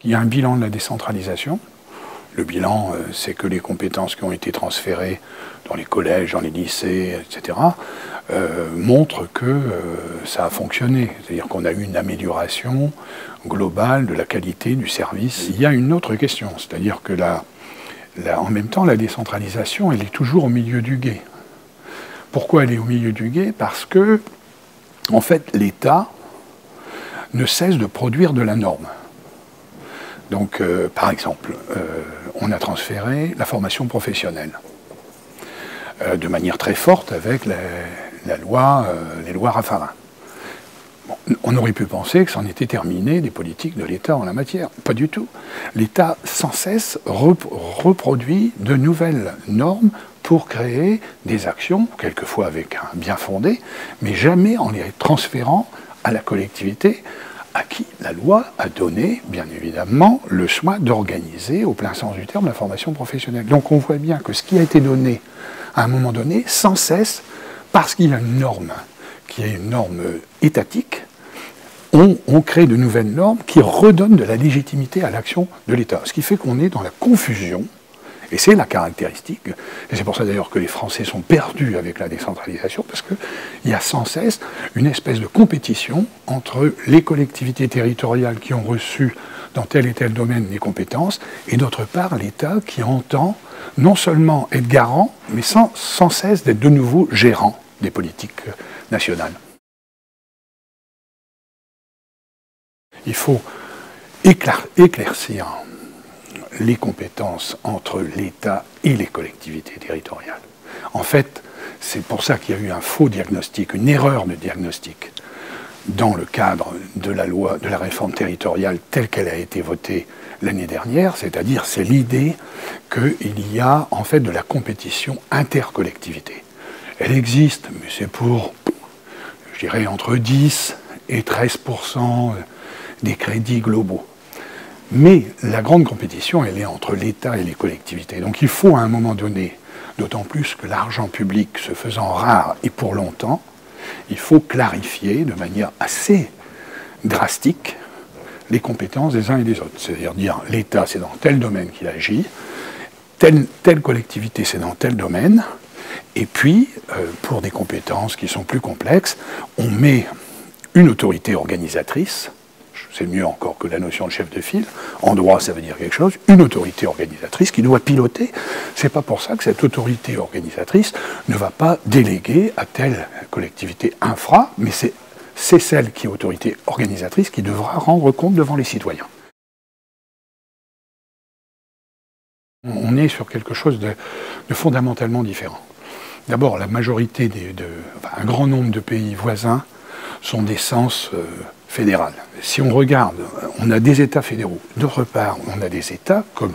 Il y a un bilan de la décentralisation. Le bilan, c'est que les compétences qui ont été transférées dans les collèges, dans les lycées, etc., montrent que ça a fonctionné. C'est-à-dire qu'on a eu une amélioration globale de la qualité du service. Il y a une autre question, c'est-à-dire que en même temps, la décentralisation, elle est toujours au milieu du gué. Pourquoi elle est au milieu du gué? Parce que, en fait, l'État ne cesse de produire de la norme. Donc, par exemple, on a transféré la formation professionnelle de manière très forte avec les lois Raffarin. Bon, on aurait pu penser que c'en était terminé des politiques de l'État en la matière. Pas du tout. L'État, sans cesse, reproduit de nouvelles normes pour créer des actions, quelquefois avec un bien fondé, mais jamais en les transférant à la collectivité, à qui la loi a donné, bien évidemment, le soin d'organiser, au plein sens du terme, la formation professionnelle. Donc on voit bien que ce qui a été donné, à un moment donné, sans cesse, parce qu'il y a une norme, qui est une norme étatique, on crée de nouvelles normes qui redonnent de la légitimité à l'action de l'État. Ce qui fait qu'on est dans la confusion, et c'est la caractéristique, et c'est pour ça d'ailleurs que les Français sont perdus avec la décentralisation, parce qu'il y a sans cesse une espèce de compétition entre les collectivités territoriales qui ont reçu dans tel et tel domaine les compétences, et d'autre part l'État qui entend non seulement être garant, mais sans cesse d'être de nouveau gérant des politiques nationales. Il faut éclaircir les compétences entre l'État et les collectivités territoriales. En fait, c'est pour ça qu'il y a eu un faux diagnostic, une erreur de diagnostic dans le cadre de la loi, de la réforme territoriale telle qu'elle a été votée l'année dernière, c'est-à-dire c'est l'idée qu'il y a en fait de la compétition intercollectivité. Elle existe, mais c'est pour, je dirais, entre 10 et 13% des crédits globaux. Mais la grande compétition, elle est entre l'État et les collectivités. Donc il faut à un moment donné, d'autant plus que l'argent public se faisant rare et pour longtemps, il faut clarifier de manière assez drastique les compétences des uns et des autres. C'est-à-dire dire l'État, c'est dans tel domaine qu'il agit, telle collectivité, c'est dans tel domaine, et puis, pour des compétences qui sont plus complexes, on met une autorité organisatrice. C'est mieux encore que la notion de chef de file. En droit, ça veut dire quelque chose. Une autorité organisatrice qui doit piloter. C'est pas pour ça que cette autorité organisatrice ne va pas déléguer à telle collectivité infra, mais c'est celle qui est autorité organisatrice qui devra rendre compte devant les citoyens. On est sur quelque chose de fondamentalement différent. D'abord, la majorité un grand nombre de pays voisins sont d'essence fédérale. Si on regarde, on a des États fédéraux. D'autre part, on a des États comme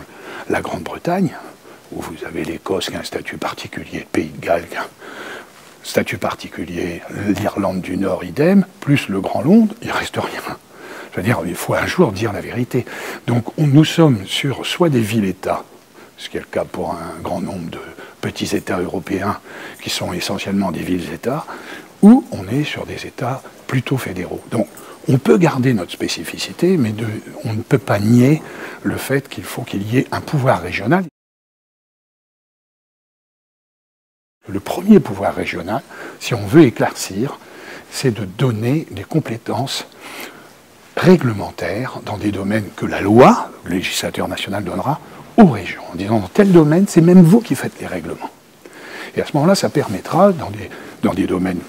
la Grande-Bretagne, où vous avez l'Écosse qui a un statut particulier, le Pays de Galles qui a un statut particulier, l'Irlande du Nord, idem, plus le Grand Londres, il ne reste rien. Je veux dire, il faut un jour dire la vérité. Donc nous sommes sur soit des villes-États, ce qui est le cas pour un grand nombre de petits États européens qui sont essentiellement des villes-États, ou on est sur des États plutôt fédéraux. Donc on peut garder notre spécificité, mais on ne peut pas nier le fait qu'il faut qu'il y ait un pouvoir régional. Le premier pouvoir régional, si on veut éclaircir, c'est de donner des compétences réglementaires dans des domaines que la loi, le législateur national donnera, aux régions, en disant dans tel domaine, c'est même vous qui faites les règlements. Et à ce moment-là, ça permettra, dans des domaines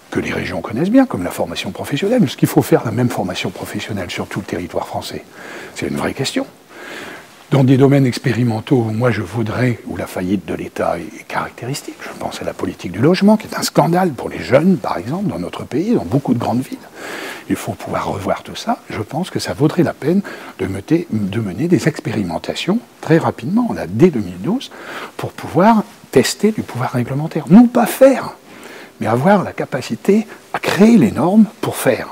que les régions connaissent bien, comme la formation professionnelle, parce qu'il faut faire la même formation professionnelle sur tout le territoire français. C'est une vraie question. Dans des domaines expérimentaux où moi je voudrais, où la faillite de l'État est caractéristique, je pense à la politique du logement, qui est un scandale pour les jeunes, par exemple, dans notre pays, dans beaucoup de grandes villes. Il faut pouvoir revoir tout ça. Je pense que ça vaudrait la peine de mener des expérimentations très rapidement, là, dès 2012, pour pouvoir tester du pouvoir réglementaire. Non pas faire, mais avoir la capacité à créer les normes pour faire.